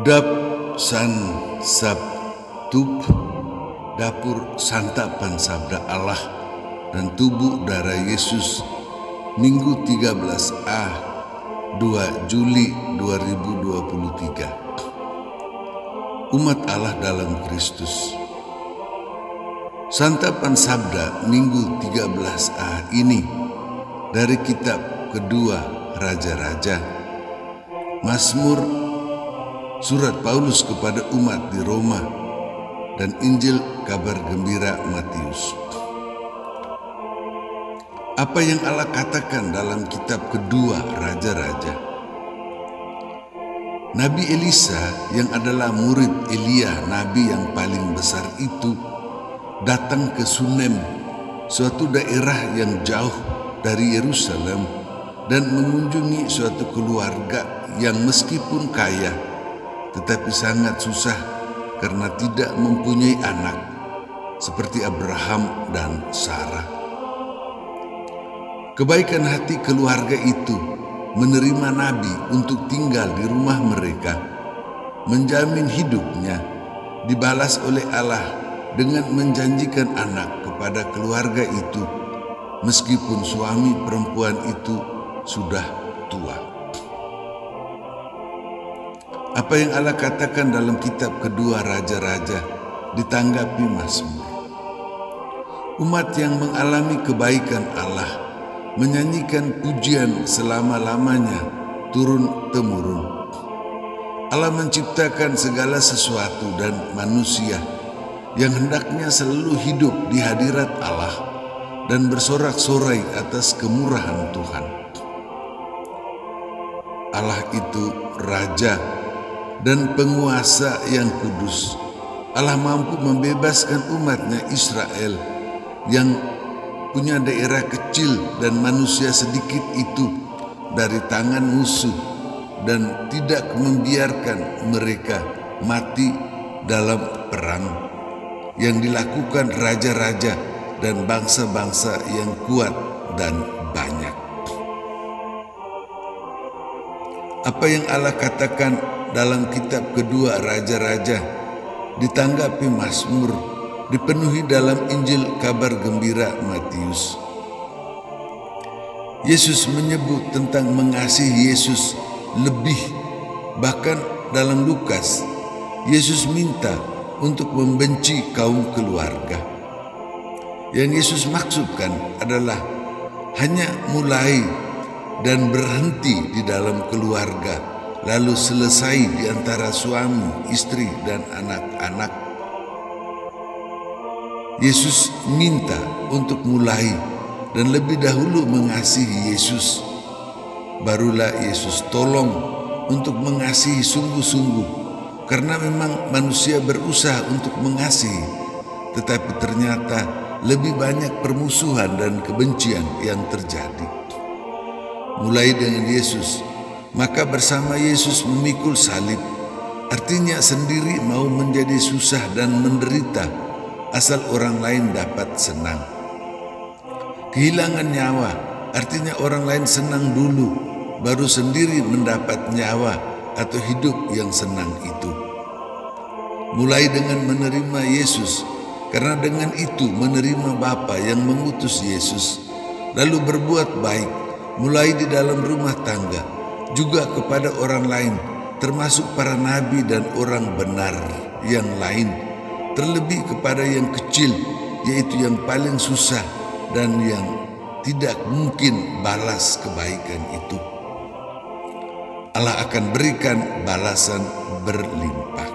Dap San Sabtub, dapur santapan sabda Allah dan tubuh darah Yesus, Minggu 13A 2 Juli 2023. Umat Allah dalam Kristus. Santapan sabda Minggu 13A ini dari kitab kedua Raja-Raja, Mazmur, surat Paulus kepada umat di Roma, dan Injil kabar gembira Matius. Apa yang Allah katakan dalam kitab kedua Raja-Raja? Nabi Elisa yang adalah murid Elia, nabi yang paling besar itu, datang ke Sunem, suatu daerah yang jauh dari Yerusalem, dan mengunjungi suatu keluarga yang meskipun kaya tetapi sangat susah karena tidak mempunyai anak, seperti Abraham dan Sarah. Kebaikan hati keluarga itu menerima nabi untuk tinggal di rumah mereka, menjamin hidupnya, dibalas oleh Allah dengan menjanjikan anak kepada keluarga itu, meskipun suami perempuan itu sudah tua. Apa yang Allah katakan dalam kitab kedua Raja-Raja ditanggapi Mazmur. Umat yang mengalami kebaikan Allah menyanyikan pujian selama-lamanya turun-temurun. Allah menciptakan segala sesuatu dan manusia yang hendaknya selalu hidup di hadirat Allah dan bersorak-sorai atas kemurahan Tuhan. Allah itu Raja dan penguasa yang kudus. Allah mampu membebaskan umatnya Israel yang punya daerah kecil dan manusia sedikit itu dari tangan musuh, dan tidak membiarkan mereka mati dalam perang yang dilakukan raja-raja dan bangsa-bangsa yang kuat dan banyak. Apa yang Allah katakan dalam kitab kedua Raja-Raja ditanggapi Mazmur, dipenuhi dalam Injil kabar gembira Matius. Yesus menyebut tentang mengasihi Yesus lebih, bahkan dalam Lukas, Yesus minta untuk membenci kaum keluarga. Yang Yesus maksudkan adalah hanya mulai dan berhenti di dalam keluarga, lalu selesai di antara suami, istri, dan anak-anak. Yesus minta untuk mulai dan lebih dahulu mengasihi Yesus. Barulah Yesus tolong untuk mengasihi sungguh-sungguh, karena memang manusia berusaha untuk mengasihi, tetapi ternyata lebih banyak permusuhan dan kebencian yang terjadi. Mulai dengan Yesus, maka bersama Yesus memikul salib, artinya sendiri mau menjadi susah dan menderita asal orang lain dapat senang. Kehilangan nyawa, artinya orang lain senang dulu, baru sendiri mendapat nyawa atau hidup yang senang itu. Mulai dengan menerima Yesus, karena dengan itu menerima Bapa yang mengutus Yesus, lalu berbuat baik, mulai di dalam rumah tangga, juga kepada orang lain, termasuk para nabi dan orang benar yang lain, terlebih kepada yang kecil, yaitu yang paling susah dan yang tidak mungkin balas kebaikan itu. Allah akan berikan balasan berlimpah.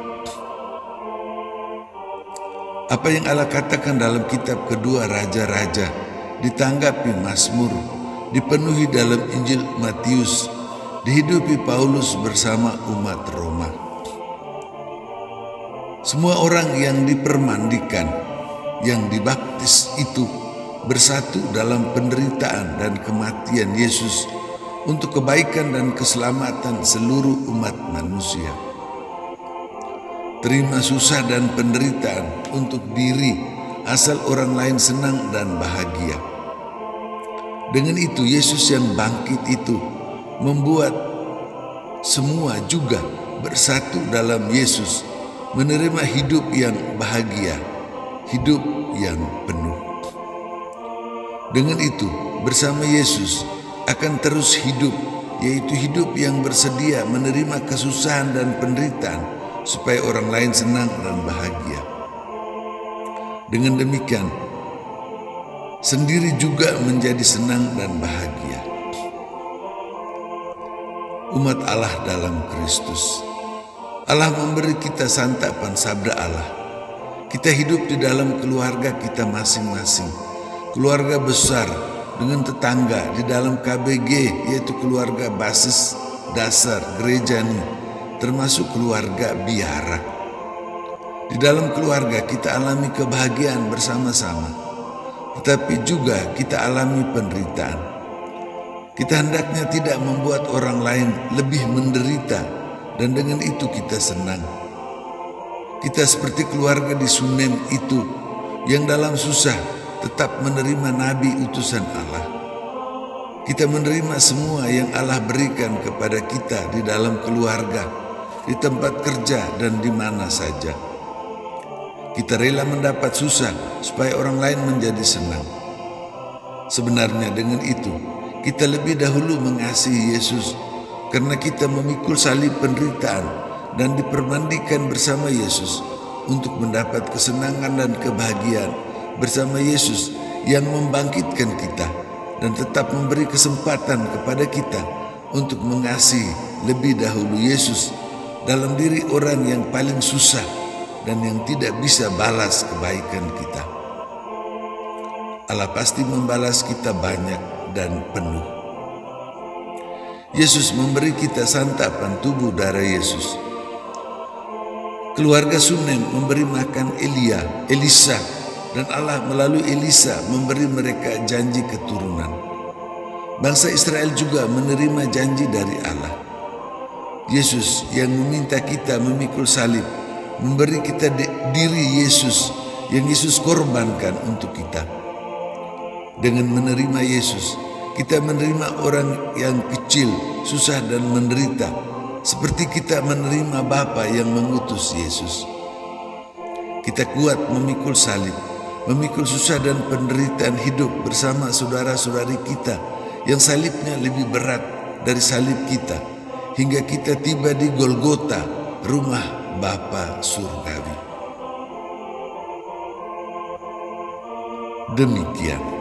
Apa yang Allah katakan dalam kitab kedua Raja-Raja ditanggapi Mazmur, dipenuhi dalam Injil Matius, dihidupi Paulus bersama umat Roma. Semua orang yang dipermandikan, yang dibaptis itu bersatu dalam penderitaan dan kematian Yesus untuk kebaikan dan keselamatan seluruh umat manusia. Terima susah dan penderitaan untuk diri asal orang lain senang dan bahagia. Dengan itu Yesus yang bangkit itu membuat semua juga bersatu dalam Yesus, menerima hidup yang bahagia, hidup yang penuh. Dengan itu, bersama Yesus akan terus hidup, yaitu hidup yang bersedia menerima kesusahan dan penderitaan supaya orang lain senang dan bahagia. Dengan demikian, sendiri juga menjadi senang dan bahagia. Umat Allah dalam Kristus, Allah memberi kita santapan sabda Allah. Kita hidup di dalam keluarga kita masing-masing, keluarga besar dengan tetangga di dalam KBG, yaitu keluarga basis dasar gereja ini, termasuk keluarga biara. Di dalam keluarga kita alami kebahagiaan bersama-sama, tetapi juga kita alami penderitaan. Kita hendaknya tidak membuat orang lain lebih menderita, dan dengan itu kita senang. Kita seperti keluarga di Sunem itu yang dalam susah tetap menerima nabi utusan Allah. Kita menerima semua yang Allah berikan kepada kita di dalam keluarga, di tempat kerja, dan di mana saja. Kita rela mendapat susah supaya orang lain menjadi senang. Sebenarnya dengan itu, kita lebih dahulu mengasihi Yesus karena kita memikul salib penderitaan dan dipermandikan bersama Yesus untuk mendapat kesenangan dan kebahagiaan bersama Yesus yang membangkitkan kita dan tetap memberi kesempatan kepada kita untuk mengasihi lebih dahulu Yesus dalam diri orang yang paling susah dan yang tidak bisa balas kebaikan kita. Allah pasti membalas kita banyak dan penuh. Yesus memberi kita santapan tubuh darah Yesus. Keluarga Sunem memberi makan Elisa, dan Allah melalui Elisa memberi mereka janji keturunan. Bangsa Israel juga menerima janji dari Allah. Yesus yang meminta kita memikul salib, memberi kita diri Yesus yang Yesus korbankan untuk kita. Dengan menerima Yesus, kita menerima orang yang kecil, susah dan menderita, seperti kita menerima Bapa yang mengutus Yesus. Kita kuat memikul salib, memikul susah dan penderitaan hidup bersama saudara-saudari kita yang salibnya lebih berat dari salib kita, hingga kita tiba di Golgota, rumah Bapa surgawi. Demikian.